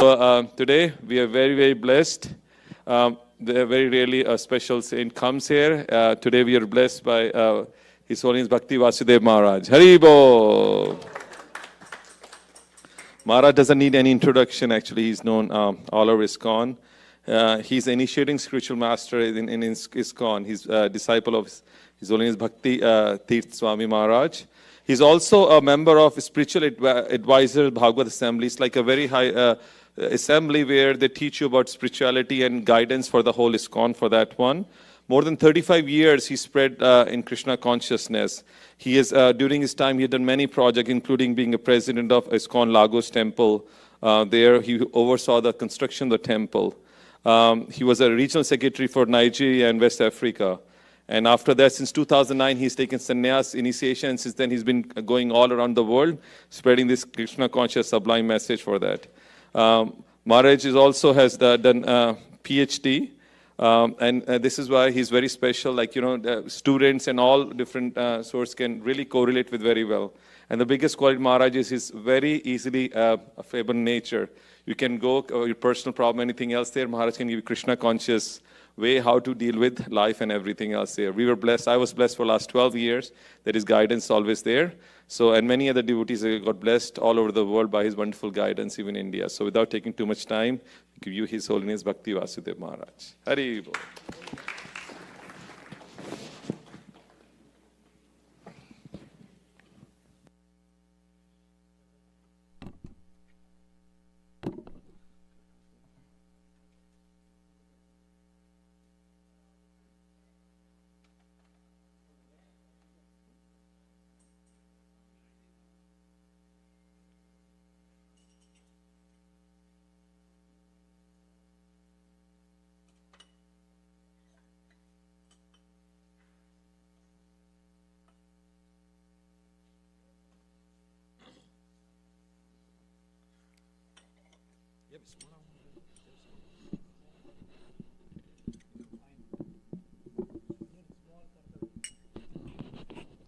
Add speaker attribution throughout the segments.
Speaker 1: Today we are very, very blessed. Very rarely a special saint comes here. Today we are blessed by His Holiness Bhakti Vasudeva Maharaj. Haribo! Maharaj doesn't need any introduction, actually. He's known all over ISKCON. He's an initiating spiritual master in ISKCON. He's a disciple of His Holiness Bhakti Vasudeva Swami Maharaj. He's also a member of spiritual advisor Bhagavad assembly. It's like a very high assembly where they teach you about spirituality and guidance for the whole ISKCON for that one. More than 35 years he spread in Krishna consciousness. He is during his time he had done many projects, including being a president of ISKCON Lagos Temple. There he oversaw the construction of the temple. He was a regional secretary for Nigeria and West Africa. And after that, since 2009, he's taken sannyas initiation. Since then, he's been going all around the world, spreading this Krishna conscious sublime message for that. Maharaj is also has done PhD. And this is why he's very special. Like, students and all different sorts can really correlate with very well. And the biggest quality of Maharaj is his very easily affable nature. You can go, your personal problem, anything else there, Maharaj can give you Krishna conscious way how to deal with life and everything else there. We were blessed. I was blessed for the last 12 years. That his guidance is always there. So, and many other devotees got blessed all over the world by his wonderful guidance, even in India. So without taking too much time, I give you His Holiness Bhakti Vasudeva Maharaj. Hari Bol.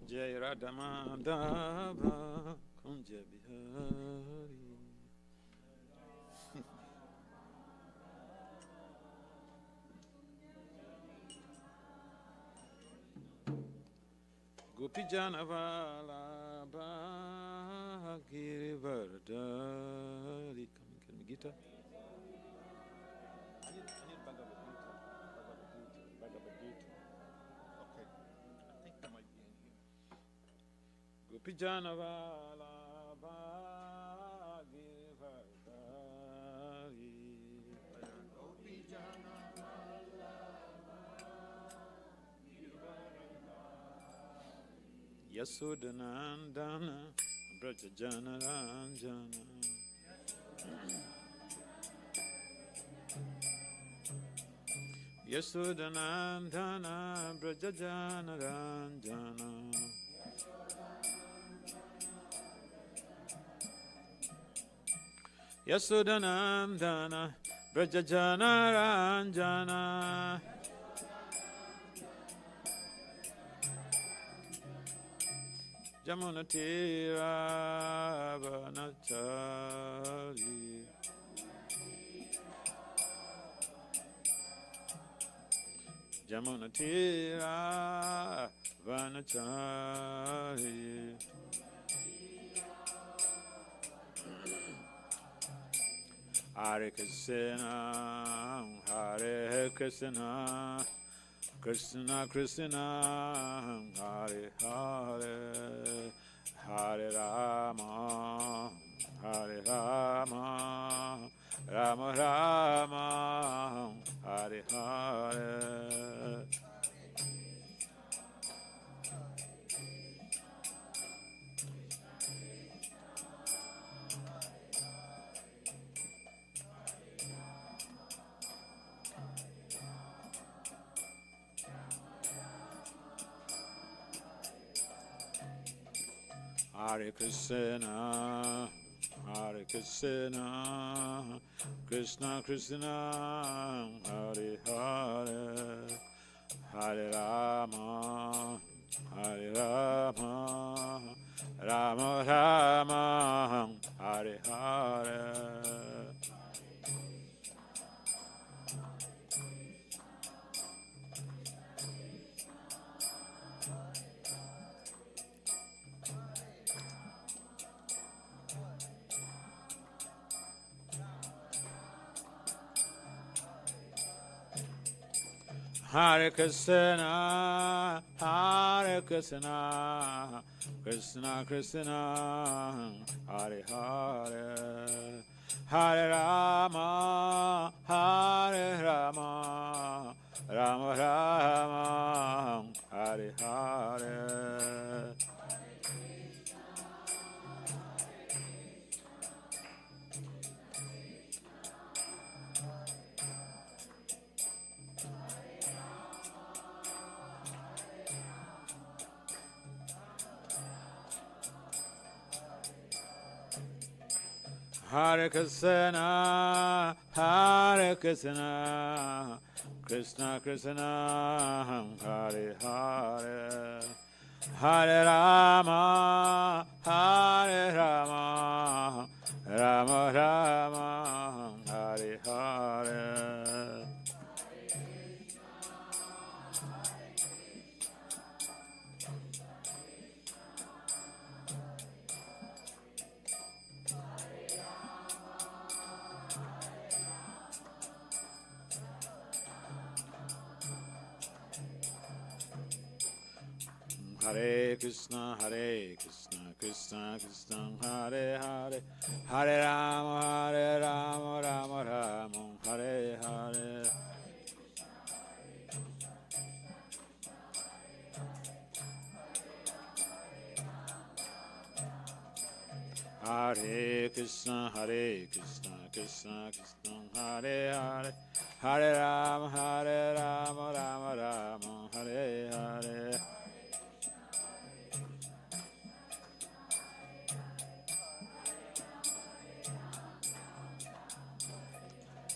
Speaker 2: Jai Radha Madhava Kunja Bihari Gopi Janavala Bhagiri Vardari. Can we guitar? I need Bhagavad-gita. Okay. I think that might be in here. Gopi Janavala Bhagiri Vardari. Gopi Janavala Yasodhanandana Brajajana Ranjana Yasodhanandana Brajajana Ranjana Yasodhanandana Brajajana Ranjana Jamuna Tira Vanachari Jamuna Tira Vanachari Hare Krishna Hare Krishna Krishna Krishna Hare Hare Hare Rama Hare Rama Rama Rama Hare Hare Hare Krishna, Hare Krishna, Krishna Krishna, Hare Hare, Hare Rama, Hare Rama, Rama Rama, Hare Hare. Hare Krishna, Hare Krishna, Krishna Krishna, Hare Hare, Hare Rama, Hare Rama, Rama Rama, Hare Hare. Hare Krishna, Hare Krishna, Krishna Krishna, Hare Hare, Hare Rama, Hare Rama, Rama Rama, Hare Hare. Hare Krishna, Krishna Krishna, Hare Hare, Hare Rama, Rama Rama, Hare Hare. Hare Krishna, Krishna Krishna, Hare Hare, Hare Rama, Rama Rama, Hare Hare.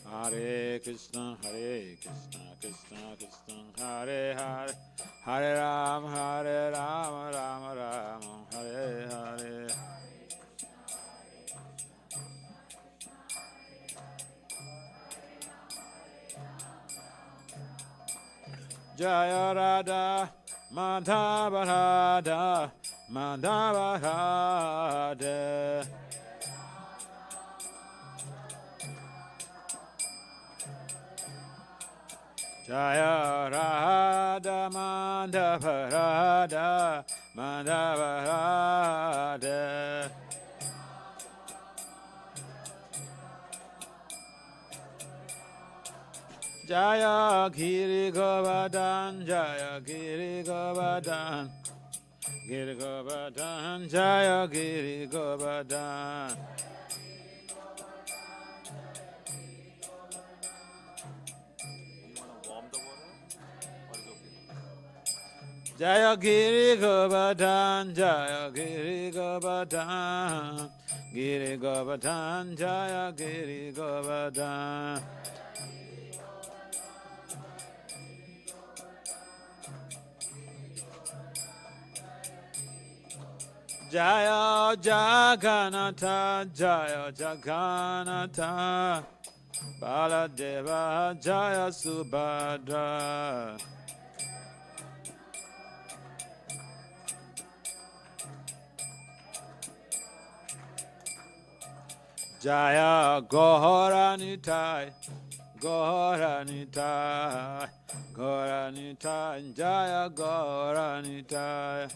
Speaker 2: Hare Krishna, Krishna Krishna, Hare Hare, Hare Rama, Rama Rama, Hare Hare. Jaya Radha, Madhava Radha, Madhava Radha. Jaya Radha, Madhava Radha, Madhava Radha. Jaya Giri Govardhan, Jaya Giri Govardhan, Giri Govardhan, Jaya Giri Govardhan. Jaya Giri Govardhan, Jaya Giri Govardhan, Giri Govardhan, Jaya Giri Govardhan. Jaya Jagannatha, Jaya Jagannatha, Baladeva, Jaya Subhadra. Jaya Gauranitai, Gauranitai, Gauranitai, Jaya Gauranitai.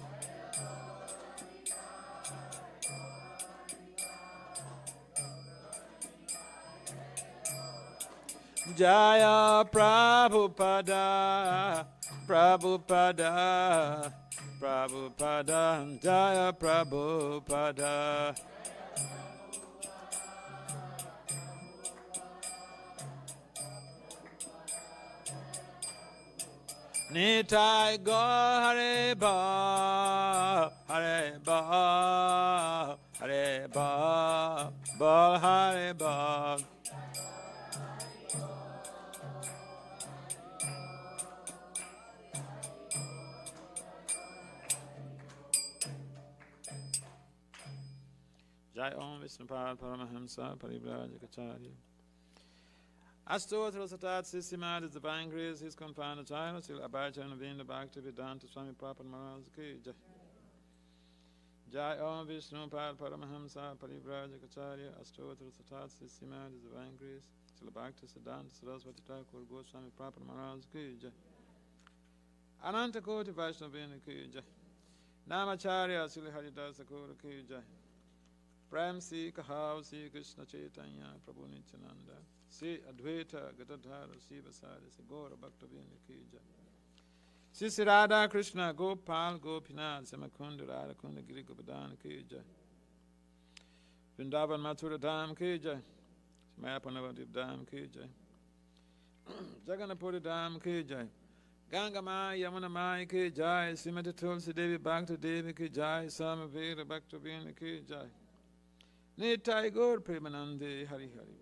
Speaker 2: Jaya Prabhupada, Prabhupada, Prabhupada, Jaya Prabhupada. Nitai Gaur Hare Ba, Hare Ba, Hare Ba, Ba Hare Ba. Jai Om Vishnupad Paramahamsa Parivrajacharya. Ashtotra Satat Sisimad is divine grace, his confounded child, still Abhaya Navinda Bhakti Vedanta Swami Prabhupada Maharaja Ki Jai. Jai Om Vishnupad Paramahamsa Parivrajacharya. Ashtotra Satat Sisimad is divine grace, still Bhakti Siddhanta Saraswati Thakur Goswami Prabhupada Maharaja Ki Jai. Ananta Koti Vaishnavini ki jai. Namacharya Sri Haridasa Kura ki jai. Prem Si Kahav Si Krishna Chaitanya Prabhu Nityananda Si Advaita Gadadhara Si Vasari Si Gora Bhaktavini ki jai. Si Radha Krishna Gopal Gopinath Samakunda Radha Kunda Giri Govardhana ki jai. Vrindavan Mathura Dham ki jai. Mayapanavati Dham ki jai. Jagannathpuri Dham ki jai. Ganga Mai Yamuna Mai ki jai. Srimati Tulsi Devi Bhakti Devi ki jai. Samaveda Bhaktavini ki jai. Nitai Gaur Premanande Hari Hari.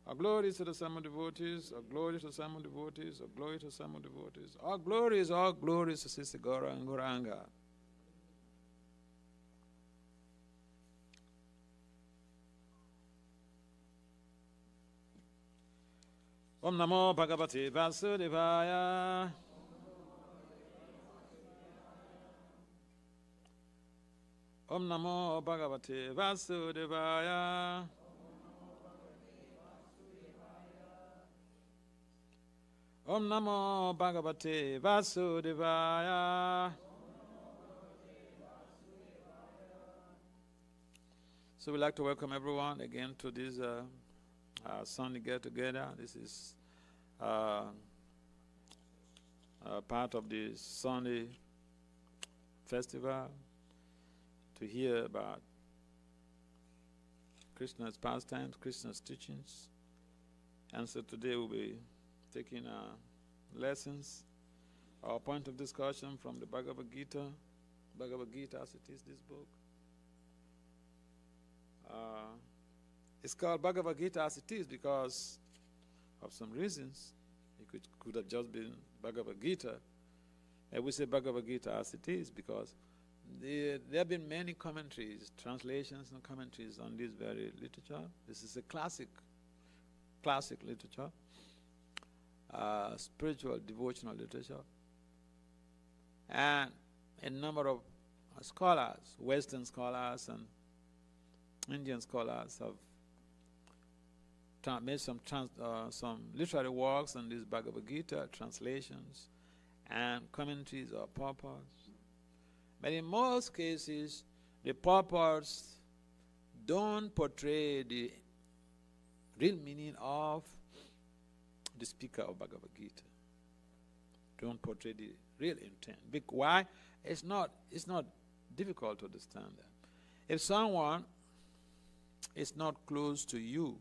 Speaker 2: Our glory to the Sama devotees, our glory to Sama devotees, our glory to Sama devotees. Our glories to Sister Gaura and Gauranga. Om Namo Bhagavate Vasudevaya. Om Namo Bhagavate Vasudevaya. Om Namo Bhagavate Vasudevaya. So we'd like to welcome everyone again to this Sunday get-together. This is part of the Sunday festival to hear about Krishna's pastimes, Krishna's teachings. And so today we'll be taking lessons, our point of discussion from the Bhagavad-gita. Bhagavad-gita as it is, this book. It's called Bhagavad-gita as it is because of some reasons. It could have just been Bhagavad-gita. And we say Bhagavad-gita as it is because there have been many commentaries, translations and commentaries on this very literature. This is a classic literature, spiritual, devotional literature. And a number of scholars, Western scholars and Indian scholars have made some literary works on this Bhagavad-gita, translations and commentaries or purports. But in most cases, the purports don't portray the real meaning of the speaker of Bhagavad-gita. Don't portray the real intent. Why? It's not difficult to understand that. If someone is not close to you,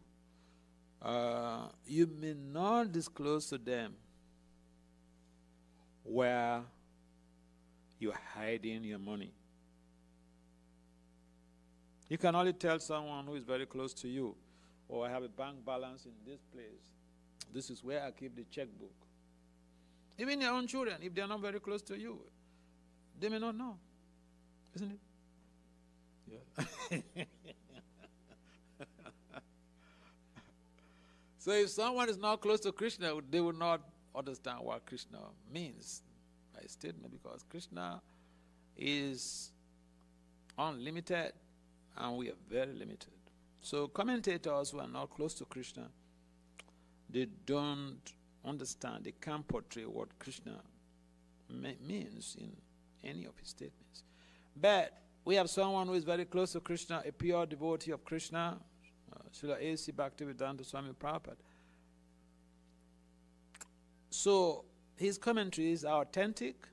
Speaker 2: you may not disclose to them where you're hiding your money. You can only tell someone who is very close to you, I have a bank balance in this place. This is where I keep the checkbook. Even your own children, if they're not very close to you, they may not know. Isn't it? Yeah. So if someone is not close to Krishna, they will not understand what Krishna means by statement, because Krishna is unlimited and we are very limited. So commentators who are not close to Krishna, they don't understand, they can't portray what Krishna means in any of his statements. But we have someone who is very close to Krishna, a pure devotee of Krishna, Srila A.C. Bhakti Vasudeva Swami Prabhupada. So his commentaries are authentic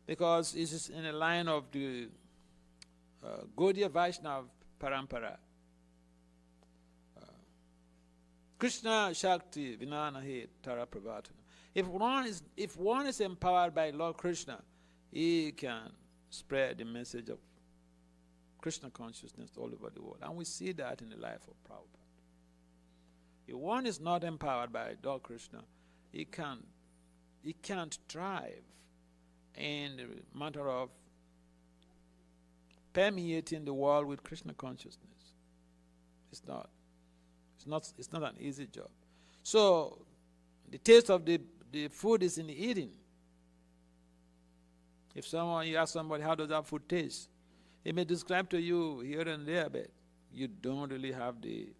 Speaker 2: because it is in a line of the Gaudiya Vaishnava Parampara. Krishna Shakti Vinanahe Tara Pravatana. If one is empowered by Lord Krishna, he can spread the message of Krishna consciousness all over the world. And we see that in the life of Prabhupada. If one is not empowered by Lord Krishna, he can't thrive in the matter of permeating the world with Krishna consciousness. It's not an easy job. So the taste of the food is in the eating. If you ask somebody, how does that food taste? He may describe to you here and there, but you don't really have the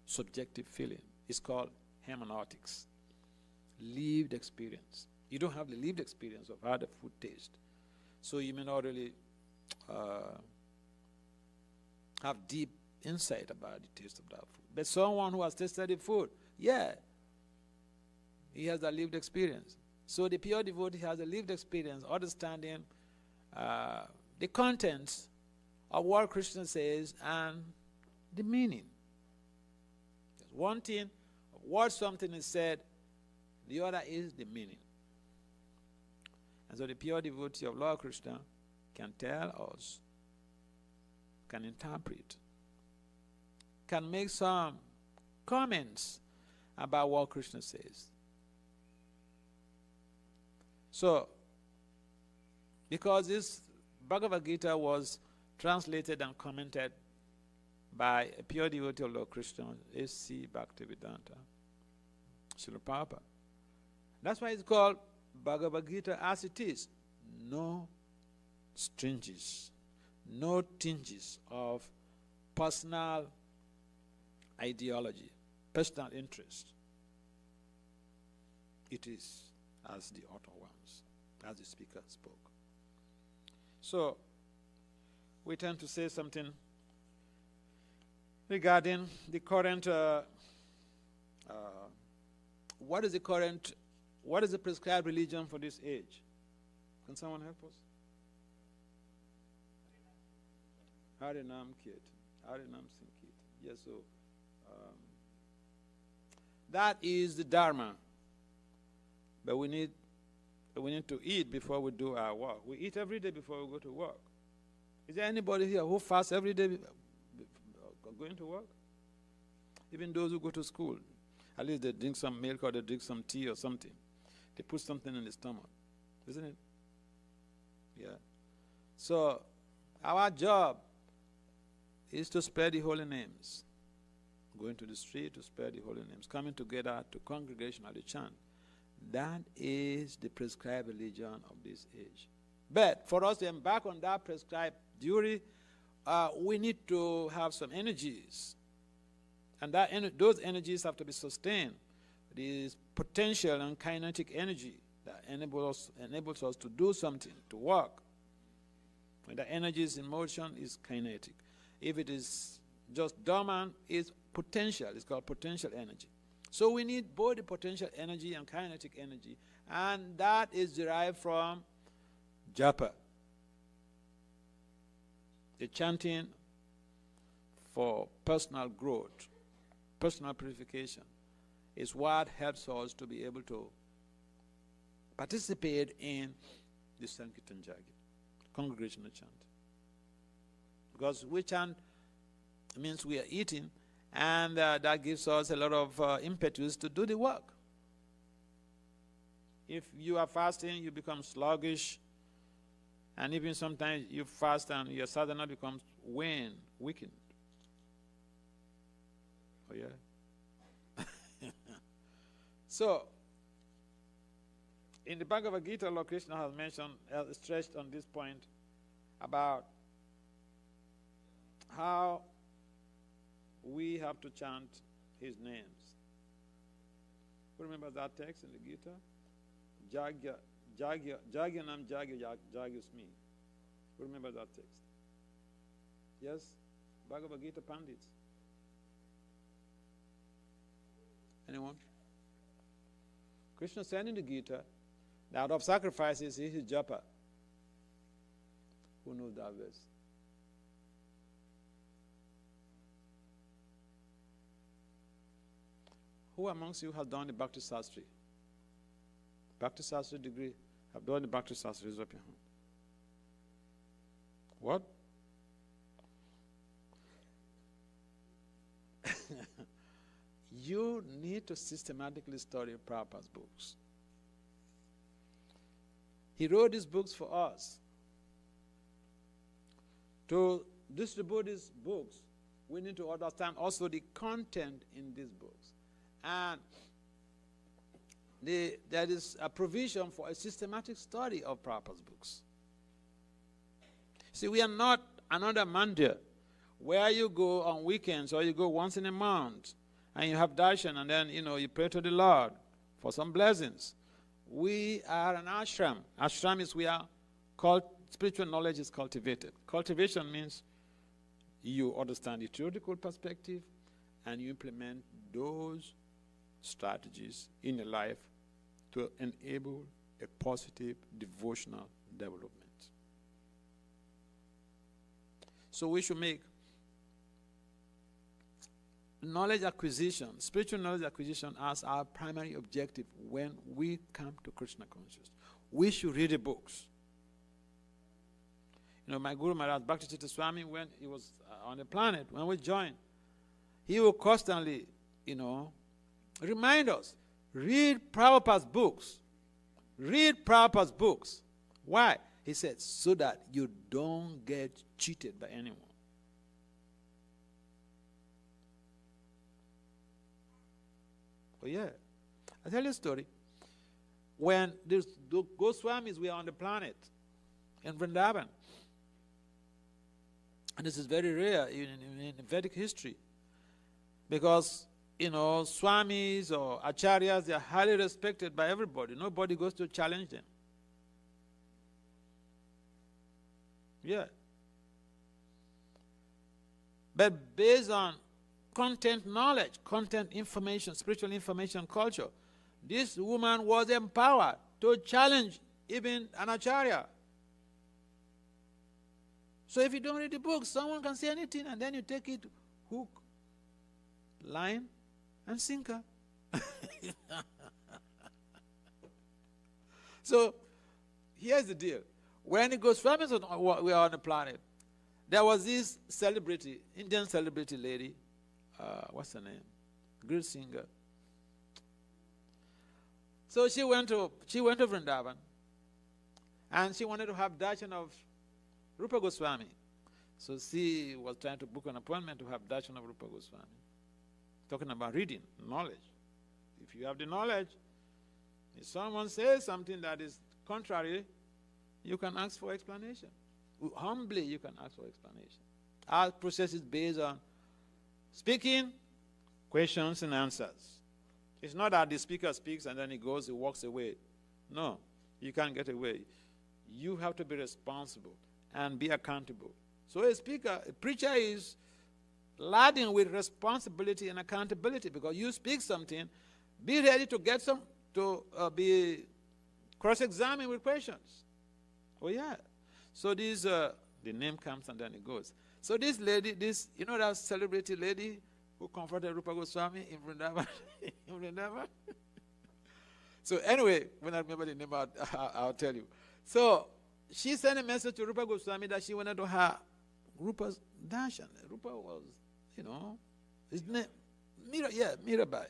Speaker 2: subjective feeling. It's called hermeneutics, lived experience. You don't have the lived experience of how the food tastes. So you may not really have deep insight about the taste of that food. But someone who has tasted the food, yeah, he has a lived experience. So the pure devotee has a lived experience, understanding the contents of what Krishna says and the meaning. There's one thing, what something is said, the other is the meaning. And so the pure devotee of Lord Krishna can tell us, can interpret, can make some comments about what Krishna says. So, because this Bhagavad-gita was translated and commented by a pure devotee of Lord Krishna, A.C. Bhaktivedanta, Srila Prabhupada. That's why it's called Bhagavad-gita as it is. No strings, no tinges of personal ideology, personal interest. It is as the author wants, as the speaker spoke. So, we tend to say something regarding the current, what is the prescribed religion for this age? Can someone help us? Harinam Kirtan, Harinam Sankirtan. Yes, so that is the Dharma. But we need to eat before we do our work. We eat every day before we go to work. Is there anybody here who fasts every day going to work? Even those who go to school, at least they drink some milk or they drink some tea or something. They put something in the stomach, isn't it? Yeah. So our job is to spread the holy names. Going to the street to spread the holy names. Coming together to congregationally chant. That is the prescribed religion of this age. But for us to embark on that prescribed duty, we need to have some energies. And those energies have to be sustained. This potential and kinetic energy that enables us to do something, to work. When the energy is in motion, it's kinetic. If it is just dormant, it's potential. It's called potential energy. So we need both the potential energy and kinetic energy, and that is derived from japa. The chanting for personal growth, personal purification, is what helps us to be able to participate in the Sankirtan Jagi, congregational chant. Because we chant means we are eating, and that gives us a lot of impetus to do the work. If you are fasting, you become sluggish, and even sometimes you fast and your sadhana becomes weakened. Oh yeah? So, in the Bhagavad-gita, Lord Krishna has mentioned, stressed on this point about how we have to chant his names. Who remembers that text in the Gita? Jagyanam Jagyusmi. Who remembers that text? Yes? Bhagavad Gita Pandits. Anyone? Krishna said in the Gita that out of sacrifices is his japa. Who knows that verse? Who amongst you has done the Bhakti Sastri? Bhakti Sastri degree? Have done the Bhakti Sastri? Raise up your hand. What? You need to systematically study Prabhupada's books. He wrote these books for us. To distribute these books, we need to understand also the content in these books. And there is a provision for a systematic study of Prabhupada's books. See, we are not another mandir where you go on weekends or you go once in a month and you have darshan and then, you pray to the Lord for some blessings. We are an ashram. Ashram is where spiritual knowledge is cultivated. Cultivation means you understand the theoretical perspective and you implement those strategies in your life to enable a positive devotional development. So we should make knowledge acquisition, spiritual knowledge acquisition as our primary objective when we come to Krishna consciousness. We should read the books. You know, my Guru Maharaja, Bhakti Vasudeva Swami, when he was on the planet, when we joined, he would constantly, remind us, read Prabhupada's books. Read Prabhupada's books. Why? He said, so that you don't get cheated by anyone. Oh yeah. I'll tell you a story. When the Goswamis were on the planet in Vrindavan, and this is very rare in Vedic history, because, Swamis or Acharyas, they are highly respected by everybody. Nobody goes to challenge them. Yeah. But based on content knowledge, content information, spiritual information culture, this woman was empowered to challenge even an Acharya. So if you don't read the book, someone can say anything and then you take it hook, line, and sinker. So here's the deal. When the Goswamis were on the planet, there was this celebrity, Indian celebrity lady, what's her name? Great singer. So she went to Vrindavan, and she wanted to have darshan of Rupa Goswami. So she was trying to book an appointment to have darshan of Rupa Goswami. Talking about reading, knowledge. If you have the knowledge, if someone says something that is contrary, you can ask for explanation. Humbly, you can ask for explanation. Our process is based on speaking, questions, and answers. It's not that the speaker speaks and then he walks away. No, you can't get away. You have to be responsible and be accountable. So a preacher is laden with responsibility and accountability, because you speak something, be ready to be cross-examined with questions. Oh yeah. So the name comes and then it goes. So this lady, that celebrity lady who confronted Rupa Goswami in Vrindavan. So anyway, when I remember the name, I'll tell you. So she sent a message to Rupa Goswami that she wanted to have Rupa's darshan. Rupa was, his name, Mirabai.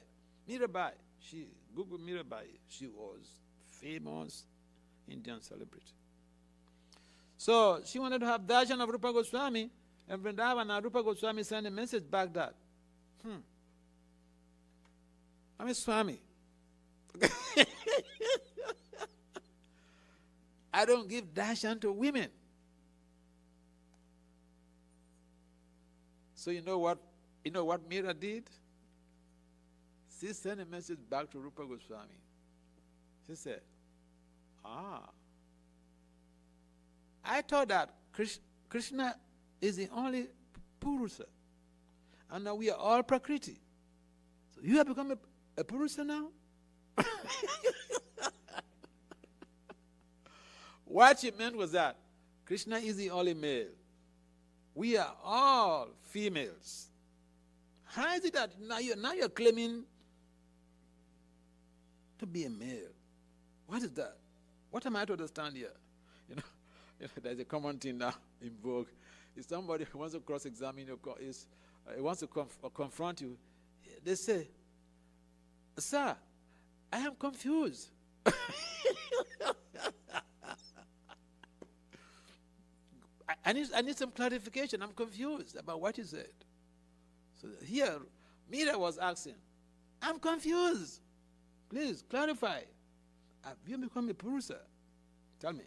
Speaker 2: Mirabai. She Googled Mirabai. She was famous Indian celebrity. So she wanted to have darshan of Rupa Goswami, and Vrindavan, and Rupa Goswami sent a message back that, I'm a Swami. I don't give darshan to women. So you know what Mira did? She sent a message back to Rupa Goswami. She said, I thought that Krishna is the only Purusa. And now we are all Prakriti. So you have become a Purusa now? What she meant was that Krishna is the only male. We are all females. How is it that now you're claiming to be a male? What is that? What am I to understand here? There's a common thing now in vogue. If somebody wants to cross-examine you, wants to confront you, they say, "Sir, I am confused." I need some clarification. I'm confused about what you said. So here, Mira was asking, I'm confused. Please clarify. Have you become a Purusa? Tell me.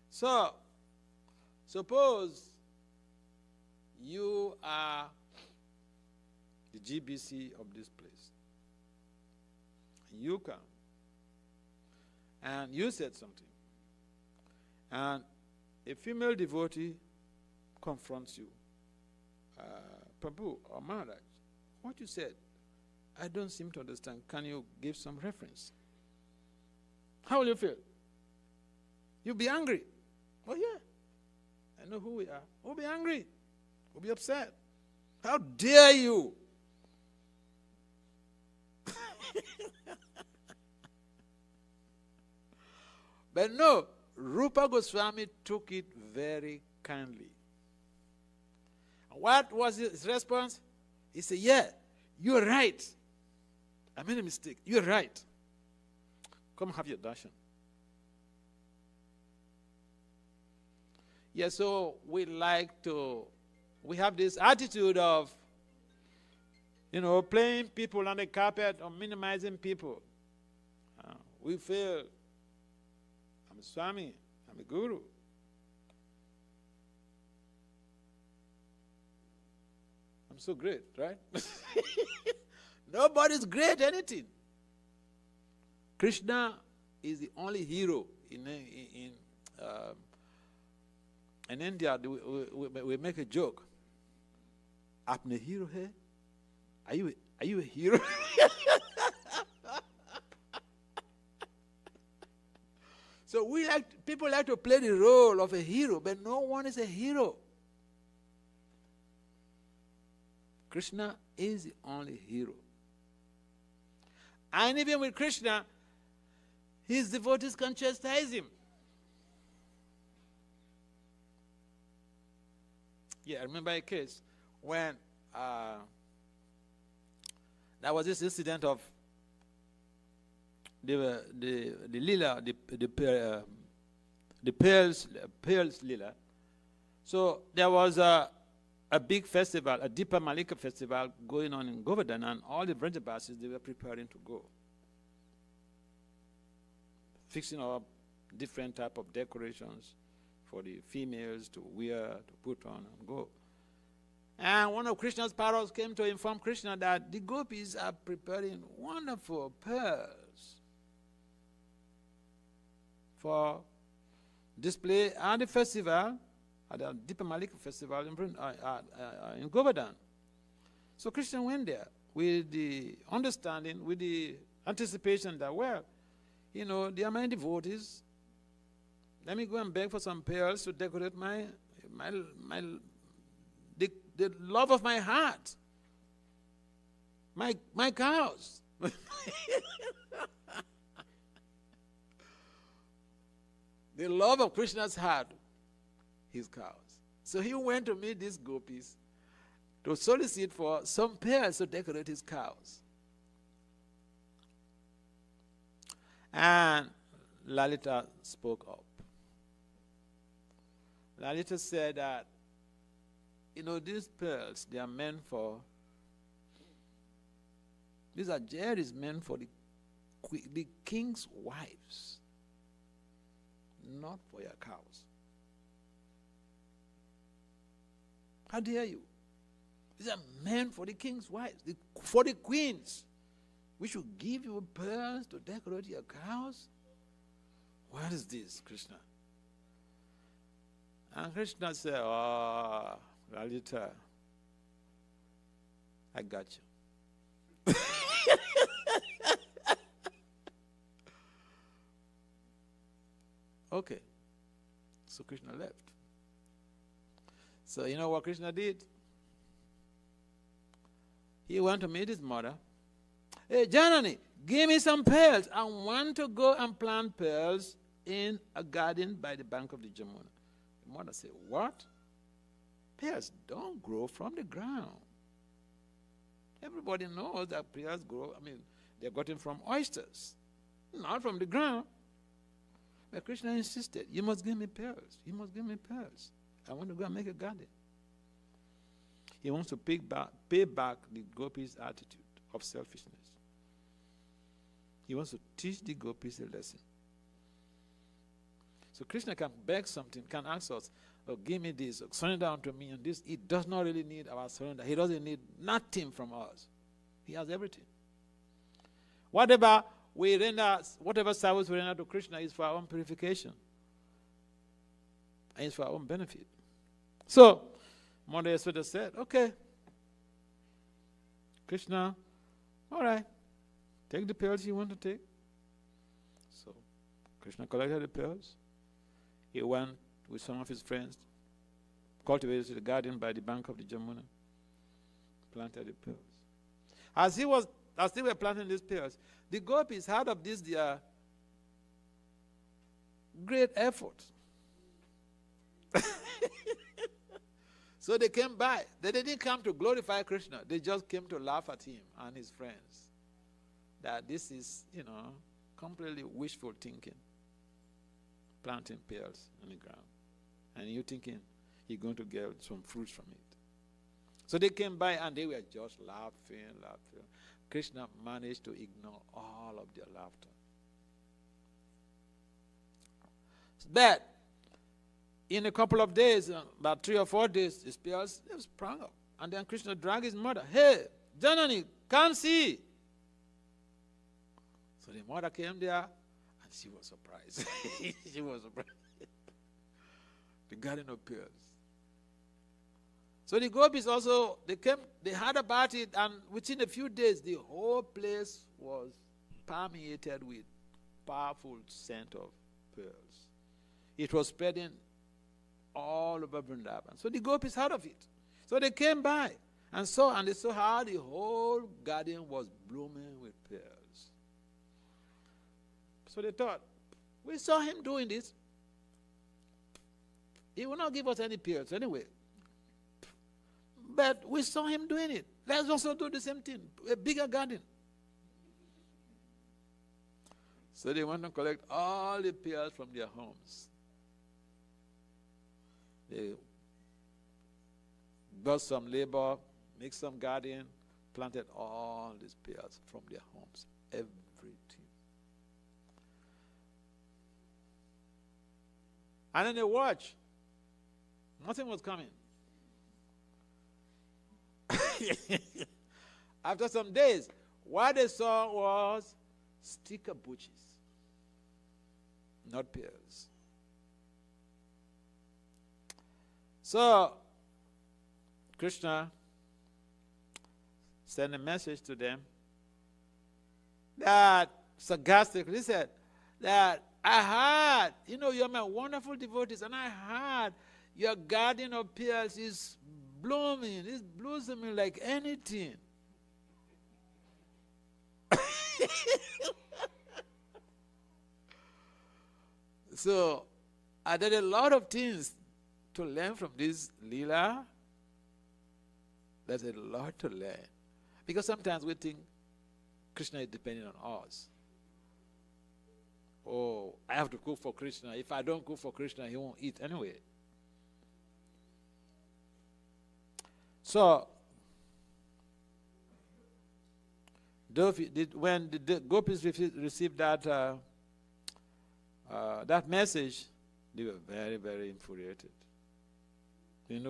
Speaker 2: So, suppose you are the GBC of this place. You come and you said something, and a female devotee confronts you, Prabhu or Maharaj, what you said, I don't seem to understand. Can you give some reference? How will you feel? You'll be angry. Oh, yeah. I know who we are. We'll be angry. We'll be upset. How dare you? But no, Rupa Goswami took it very kindly. What was his response? He said, yeah, you're right. I made a mistake. You're right. Come have your darshan. Yeah, so we have this attitude of, playing people on the carpet or minimizing people. We feel, I'm a Swami, I'm a Guru. I'm so great, right? Nobody's great at anything. Krishna is the only hero in India. We make a joke. Apne hero hai? Are you a hero? So people like to play the role of a hero, but no one is a hero. Krishna is the only hero. And even with Krishna, his devotees can chastise him. Yeah, I remember a case when there was this incident of the lila, the pearls lila. So there was a big festival, a Deepa Malika festival going on in Govardhan, and all the Vrajabasis, they were preparing to go. Fixing up different type of decorations for the females to wear, to put on and go. And one of Krishna's parrots came to inform Krishna that the gopis are preparing wonderful pearls for display at the festival, at the Deepa Malika festival in Govardhan. So Krishna went there with the understanding, with the anticipation that, well, they are my devotees. Let me go and beg for some pearls to decorate the love of my heart, my cows. The love of Krishna's heart, his cows. So he went to meet these gopis to solicit for some pearls to decorate his cows. And Lalita spoke up. Lalita said that, these pearls, they are meant for, these are jewelries meant for the king's wives, not for your cows. How dare you? These are meant for the king's wives, for the queens. We should give you pearls to decorate your cows? What is this, Krishna? And Krishna said, oh, Lalita, I got you. Okay. So Krishna left. So you know what Krishna did? He went to meet his mother. Hey, Janani, give me some pearls. I want to go and plant pearls in a garden by the bank of the Jamuna. The mother said, what? Pears don't grow from the ground. Everybody knows that pears grow, they're gotten from oysters, not from the ground. But Krishna insisted, you must give me pearls. You must give me pearls. I want to go and make a garden. He wants to pay back the gopis' attitude of selfishness. He wants to teach the gopis a lesson. So Krishna can beg something, can ask us, oh, give me this, surrender unto me and this. He does not really need our surrender. He doesn't need nothing from us. He has everything. Whatever we render, whatever service we render to Krishna is for our own purification. And it's for our own benefit. So, Mother Yashoda said, okay, Krishna, all right, take the pills you want to take. So, Krishna collected the pills. He went with some of his friends, cultivated the garden by the bank of the Jamuna, planted the pills. As they were planting these pills, the gopis heard of this their great effort. So they came by. They didn't come to glorify Krishna. They just came to laugh at him and his friends. That this is, completely wishful thinking. Planting pills on the ground. And you thinking you're going to get some fruits from it. So they came by and they were just laughing. Krishna managed to ignore all of their laughter. But in a couple of days, about 3 or 4 days, his pills sprung up. And then Krishna dragged his mother. Hey, Janani, come see. So the mother came there and she was surprised. She was surprised. The garden of pills. So the gopis also, they heard about it, and within a few days, the whole place was permeated with powerful scent of pearls. It was spreading all over Vrindavan. So the gopis heard of it. So they came by and they saw how the whole garden was blooming with pearls. So they thought, we saw him doing this. He will not give us any pearls anyway. But we saw him doing it. Let's also do the same thing, a bigger garden. So they went to collect all the pearls from their homes. They got some labor, made some garden, planted all these pearls from their homes. Everything. And then they watched. Nothing was coming. After some days, what they saw was sticker bushes, not pears. So, Krishna sent a message to them that sarcastically said that I heard, you're my wonderful devotees, and I heard your garden of pears is blooming, it's blossoming like anything. So, I did a lot of things to learn from this Leela. There's a lot to learn. Because sometimes we think Krishna is depending on us. Oh, I have to cook for Krishna. If I don't cook for Krishna, he won't eat anyway. So, when the gopis received that message, they were very, very infuriated.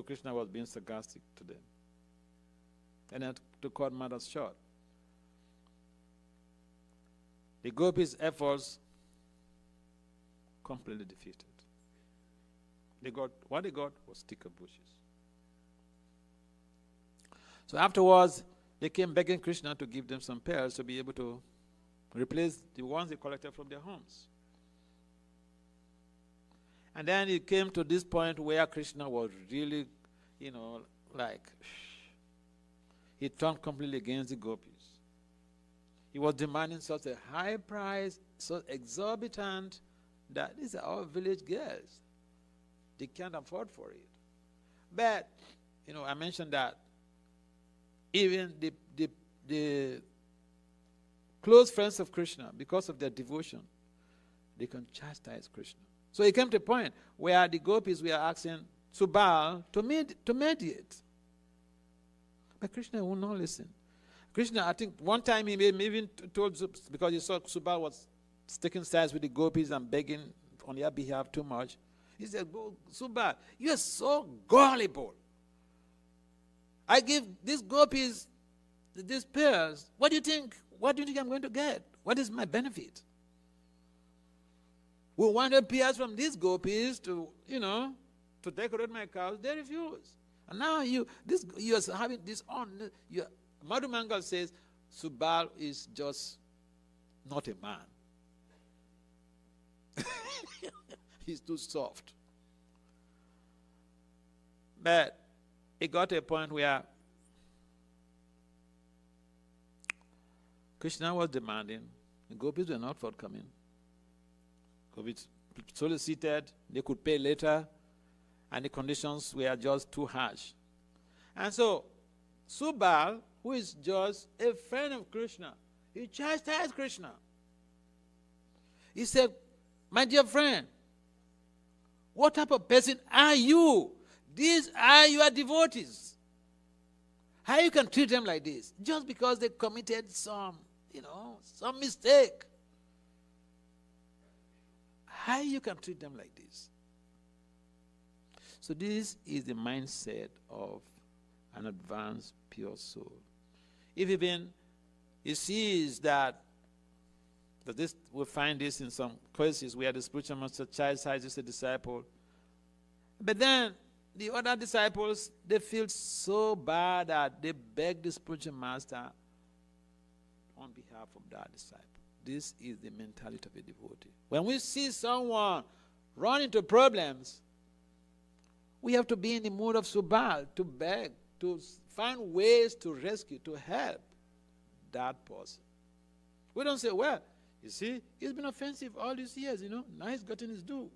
Speaker 2: Krishna was being sarcastic to them. And then to cut matters short, the gopis' efforts completely defeated. What they got was sticker bushes. So afterwards, they came begging Krishna to give them some pearls to be able to replace the ones they collected from their homes. And then it came to this point where Krishna was really, he turned completely against the gopis. He was demanding such a high price, so exorbitant, that these are our village girls. They can't afford for it. But, I mentioned that even the close friends of Krishna, because of their devotion, they can chastise Krishna. So it came to a point where the gopis were asking Subal to mediate. But Krishna would not listen. Krishna, I think one time he even told, because he saw Subal was taking sides with the gopis and begging on their behalf too much, he said, Subal, you are so gullible. I give these gopis these pearls. What do you think I'm going to get? What is my benefit? We wanted peers from these gopis to, to decorate my cows. They refuse. And now you are having this on. Madhu Mangal says, Subal is just not a man. He's too soft. But it got to a point where Krishna was demanding, the gopis were not forthcoming. Gopis solicited, they could pay later, and the conditions were just too harsh. And so, Subal, who is just a friend of Krishna, he chastised Krishna. He said, my dear friend, what type of person are you? These are your devotees. How you can treat them like this? Just because they committed some mistake. How you can treat them like this? So this is the mindset of an advanced pure soul. If he sees that this, we find this in some cases where the spiritual master chastises a disciple, but then the other disciples, they feel so bad that they beg the spiritual master on behalf of that disciple. This is the mentality of a devotee. When we see someone run into problems, we have to be in the mood of Subal, to beg, to find ways to rescue, to help that person. We don't say, well, you see, he's been offensive all these years, now he's gotten his due.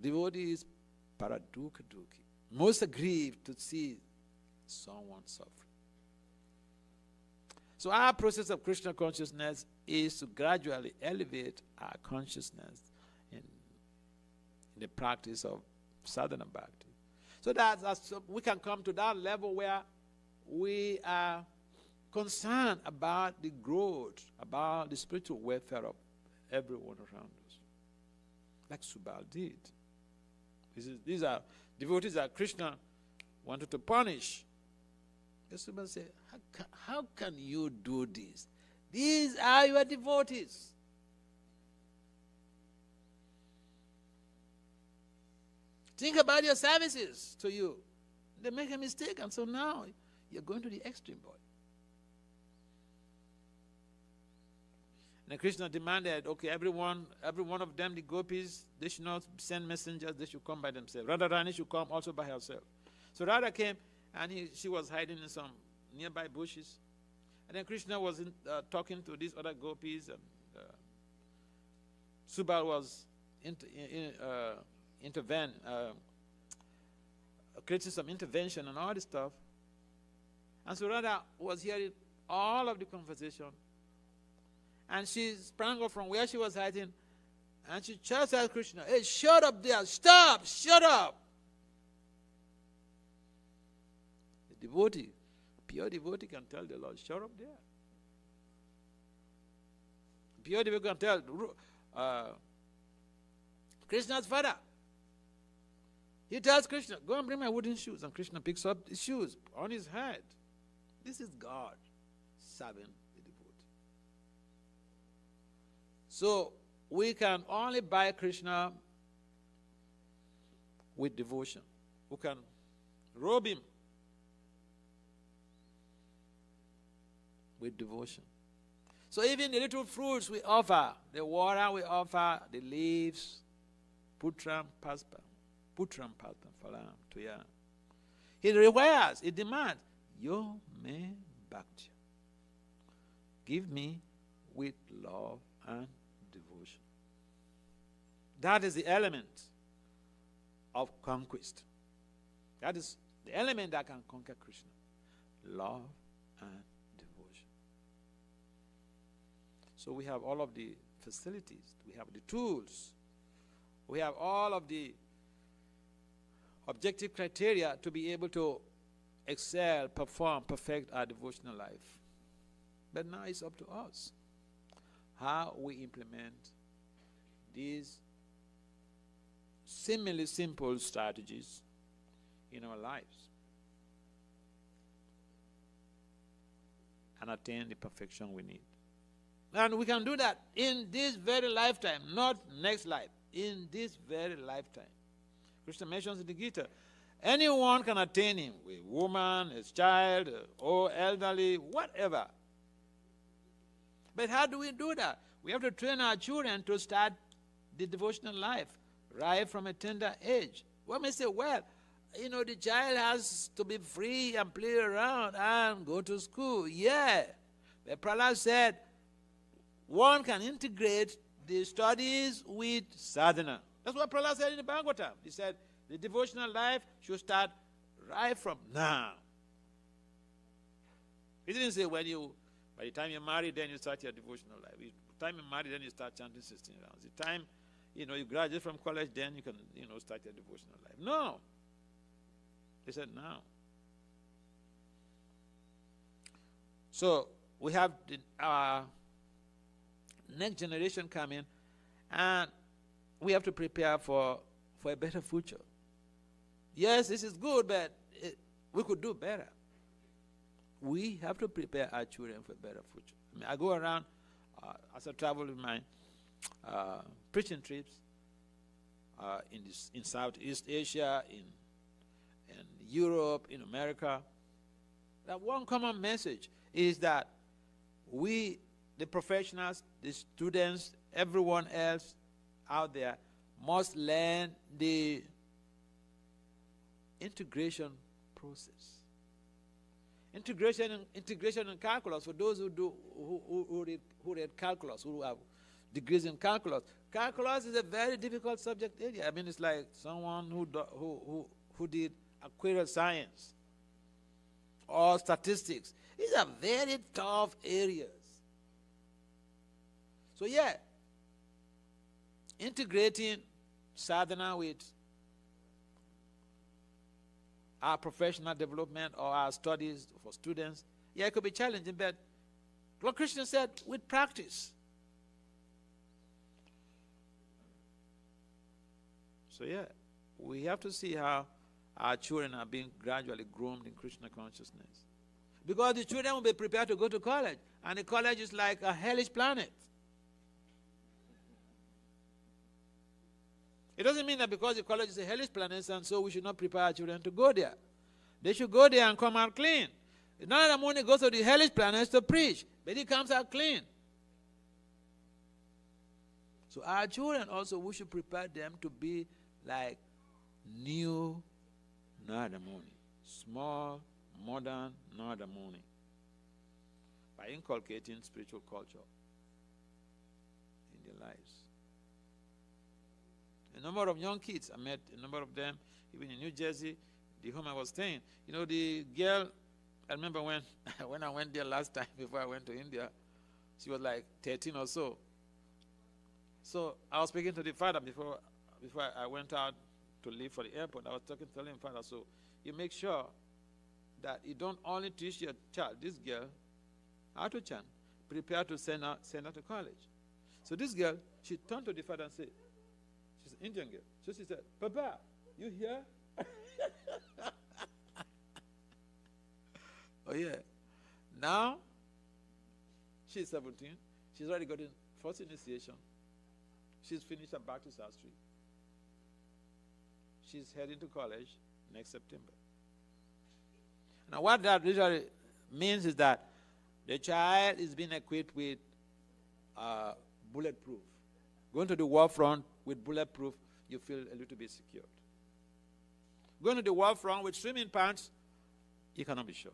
Speaker 2: Devotee is paraduka duki, most aggrieved to see someone suffering. So our process of Krishna consciousness is to gradually elevate our consciousness in the practice of sadhana bhakti. So that we can come to that level where we are concerned about the growth, about the spiritual welfare of everyone around us, like Subal did. These are devotees that Krishna wanted to punish. Subal said, how can you do this? These are your devotees. Think about your services to you. They make a mistake, and so now you're going to the extreme, boy. And Krishna demanded, okay, every one of them, the gopis, they should not send messengers, they should come by themselves. Radharani should come also by herself. So Radha came, and she was hiding in some nearby bushes. And then Krishna was talking to these other gopis, and Subal was creating some intervention and all this stuff. And so Radha was hearing all of the conversation. And she sprang up from where she was hiding, and she chastised Krishna. Hey, shut up there. Stop. Shut up. The devotee, pure devotee can tell the Lord, shut up there. Pure devotee can tell Krishna's father. He tells Krishna, go and bring my wooden shoes. And Krishna picks up the shoes on his head. This is God serving the devotee. So we can only buy Krishna with devotion. We can robe him with devotion. So even the little fruits we offer, the water we offer, the leaves, putram paspam phalam tuya. He requires, he demands, yo me bhakti. Give me with love and devotion. That is the element of conquest. That is the element that can conquer Krishna. Love and devotion. So we have all of the facilities. We have the tools. We have all of the objective criteria to be able to excel, perform, perfect our devotional life. But now it's up to us how we implement these seemingly simple strategies in our lives. and attain the perfection we need. And we can do that in this very lifetime, not next life, in this very lifetime. Krishna mentions in the Gita, anyone can attain him, a woman, a child, or elderly, whatever. But how do we do that? We have to train our children to start the devotional life right from a tender age. One may say, well, the child has to be free and play around and go to school. Yeah. But Prahlad said, one can integrate the studies with sadhana. That's what Prahlad said in the Bhagavatam. He said, the devotional life should start right from now. He didn't say by the time you're married, then you start your devotional life. By the time you're married, then you start chanting 16 rounds. The time, you graduate from college, then you can, start your devotional life. No. He said now. So we have our next generation coming, and we have to prepare for a better future. Yes, this is good, but we could do better. We have to prepare our children for a better future. I go around as I travel with my preaching trips in Southeast Asia, in Europe, in America. That one common message is that we, the professionals, the students, everyone else out there, must learn the integration process. Integration and calculus, for those who read calculus, who have degrees in calculus. Calculus is a very difficult subject area. I mean, it's like someone who did aquarial science or statistics. These are very tough areas. So yeah, integrating sadhana with our professional development or our studies for students, yeah, it could be challenging, but Lord Krishna said, with practice. So yeah, we have to see how our children are being gradually groomed in Krishna consciousness. Because the children will be prepared to go to college, and the college is like a hellish planet. It doesn't mean that because the college is a hellish planet, and so we should not prepare our children to go there. They should go there and come out clean. Narada Muni goes to the hellish planets to preach, but he comes out clean. So our children also, we should prepare them to be like new Narada Muni, small, modern Narada Muni, by inculcating spiritual culture in their lives. A number of young kids, I met a number of them, even in New Jersey, the home I was staying. The girl, I remember when I went there last time before I went to India, she was like 13 or so. So I was speaking to the father before I went out to leave for the airport. I was telling him, Father, so you make sure that you don't only teach your child, this girl, how to chant, prepare to send her to college. So this girl, she turned to the father and said, she's an Indian girl. So she said, Papa, you here? Oh yeah. Now, she's 17. She's already gotten first initiation. She's finished her Bhakti Sastri. She's heading to college next September. Now what that literally means is that the child is being equipped with bulletproof. Going to the war front with bulletproof, you feel a little bit secured. Going to the war front with swimming pants, you cannot be sure.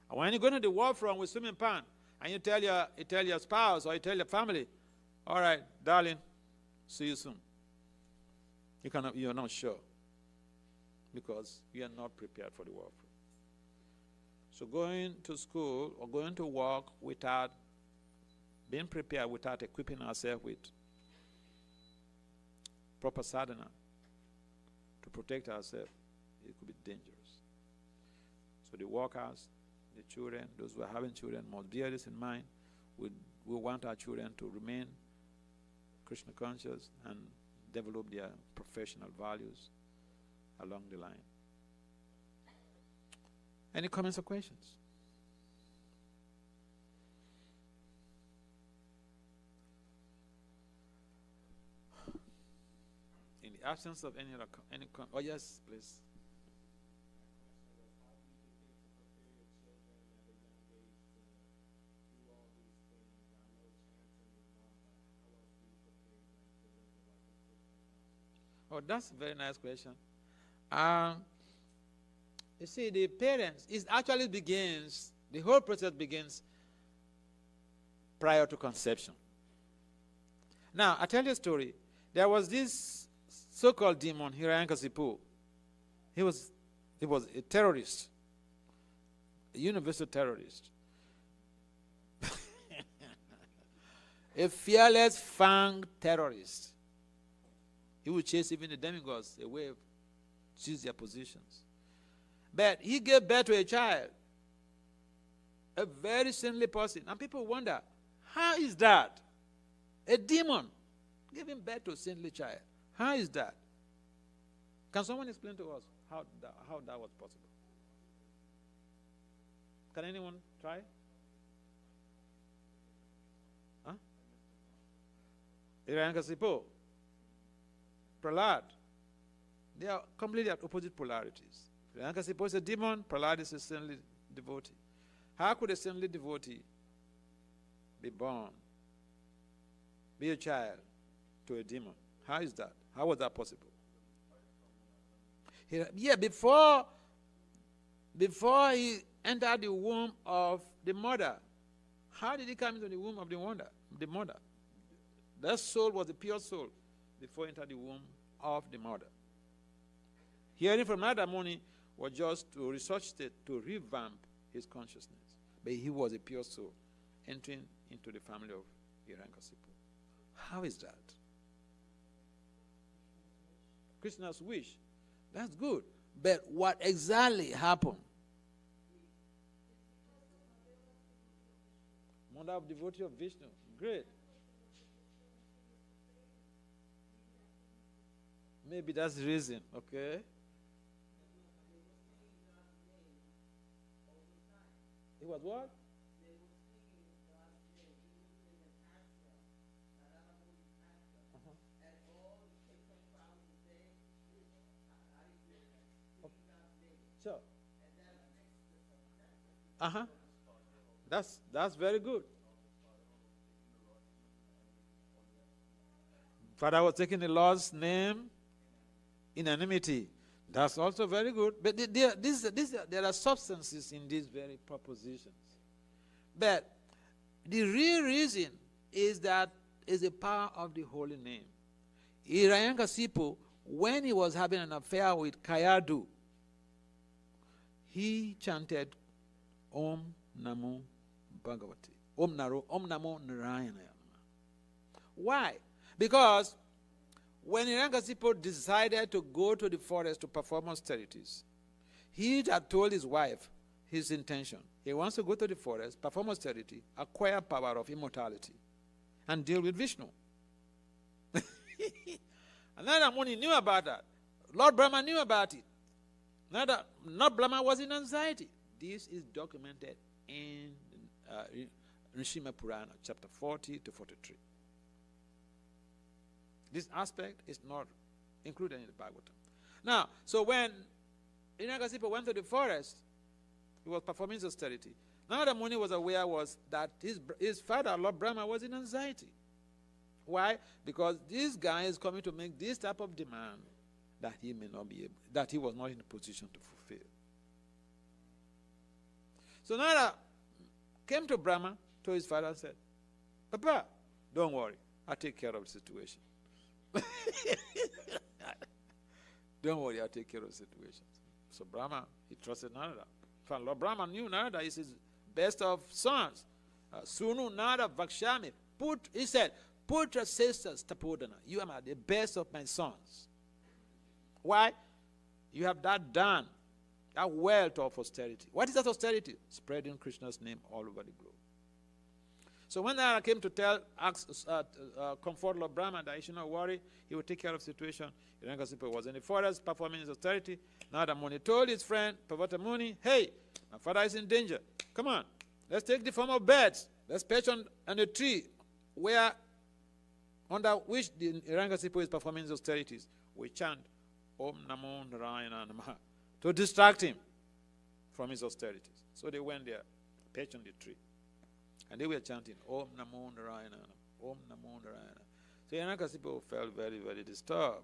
Speaker 2: And when you go to the war front with swimming pants, and you tell your spouse or you tell your family, all right, darling, see you soon. You're not sure because you are not prepared for the war front. So going to school or going to work without being prepared, without equipping ourselves with proper sadhana to protect ourselves, it could be dangerous. So the workers, the children, those who are having children, must bear this in mind. We want our children to remain Krishna conscious and develop their professional values along the line. Any comments or questions? In the absence of any other, oh yes, please. Oh, that's a very nice question. You see, the parents, it actually begins, the whole process begins prior to conception. Now, I tell you a story. There was this so-called demon, Hiranyakasipu. He was a terrorist, a universal terrorist. A fearless, fang terrorist. He would chase even the demigods away, choose their positions. But he gave birth to a child, a very saintly person. And people wonder, how is that? A demon giving birth to a saintly child. How is that? Can someone explain to us how that was possible? Can anyone try? Huh? Hiranyakasipu, Prahlad. They are completely at opposite polarities. Hiranyakasipu is a demon, Prahlad is a saintly devotee. How could a saintly devotee be born, be a child to a demon? How is that? How was that possible? Before he entered the womb of the mother, how did he come into the womb of the mother? That soul was a pure soul before he entered the womb of the mother. Hearing from Nadamuni was just to resuscitate, to revamp his consciousness. But he was a pure soul entering into the family of Hiranyakasipu. How is that? Krishna's wish. That's good. But what exactly happened? Mother of devotee of Vishnu. Great. Maybe that's the reason, okay? It was what? Sure. That's very good. Father was taking the Lord's name in anonymity. That's also very good. But there are substances in these very propositions. But the real reason is that is the power of the holy name. Hiranyakasipu, when he was having an affair with Kayadu, he chanted Om Namo Bhagavate. Om Namo Narayana. Why? Because when Hiranyakasipu decided to go to the forest to perform austerities, he had told his wife his intention. He wants to go to the forest, perform austerity, acquire power of immortality, and deal with Vishnu. And Nadamuni knew about that. Lord Brahma knew about it. Not Brahma was in anxiety. This is documented in Nrsimha Purana, chapter 40 to 43. This aspect is not included in the Bhagavatam. Now, so when Hiranyakasipu went to the forest, he was performing his austerity. Now the Muni was aware that his father, Lord Brahma, was in anxiety. Why? Because this guy is coming to make this type of demand that he may not be able, that he was not in a position to fulfill. So Nara came to Brahma, to his father, and said, Papa, don't worry, I'll take care of the situation. Don't worry, I'll take care of the situation. So Brahma, he trusted Narada. Lord Brahma knew Narada is his best of sons. Sunu Narada Vakshami. He said, Putra sisters Tapodana. You are the best of my sons. Why? You have that done. That wealth of austerity. What is that austerity? Spreading Krishna's name all over the globe. So when Narayana came to comfort Lord Brahma that he should not worry, he would take care of the situation, Hiranyakasipu was in the forest performing his austerity. Narada Muni told his friend, Parvata Muni, hey, my father is in danger. Come on, let's take the form of birds. Let's perch on a tree under which the Hiranyakasipu is performing his austerities. We chant Om Namo Narayana Namaha to distract him from his austerities. So they went there, perched on the tree. And they were chanting Om Namo Narayana, Om Namo Narayana. So Hiranyakasipu felt very, very disturbed.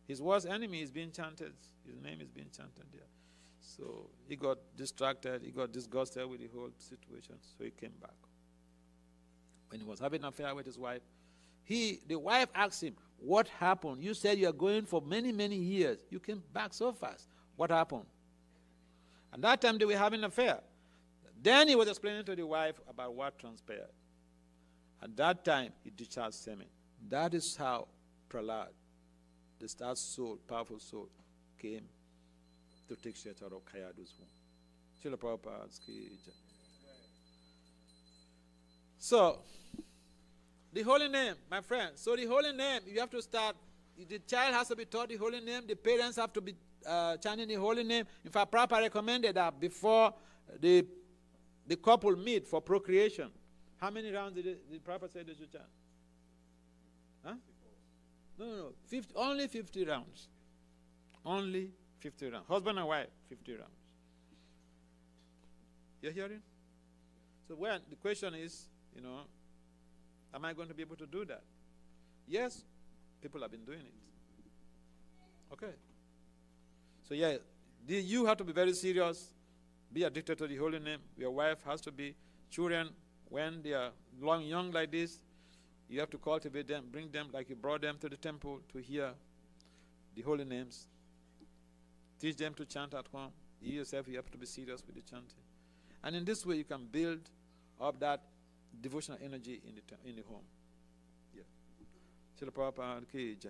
Speaker 2: His worst enemy is being chanted. His name is being chanted there. So he got distracted. He got disgusted with the whole situation. So he came back. When he was having an affair with his wife, the wife asked him, what happened? You said you are going for many, many years. You came back so fast. What happened? And that time they were having an affair. Then he was explaining to the wife about what transpired. At that time, he discharged semen. That is how Prahlad, the star soul, powerful soul, came to take shelter of Kayadu's womb. Srila Prabhupada's ki jai. So, the holy name, my friend. So the holy name, you have to start, the child has to be taught the holy name, the parents have to be chanting the holy name. In fact, Prabhupada recommended that before the couple meet for procreation. How many rounds did Prabhupada say they should chant? Huh? No. Only 50 rounds. Only 50 rounds. Husband and wife, 50 rounds. You're hearing? So the question is, am I going to be able to do that? Yes, people have been doing it. Okay. So you have to be very serious. Be addicted to the holy name. Your wife has to be. Children, when they are young like this, you have to cultivate them, bring them like you brought them to the temple to hear the holy names. Teach them to chant at home. You yourself, you have to be serious with the chanting. And in this way, you can build up that devotional energy in the home. Yeah. Srila Prabhupada ki jai.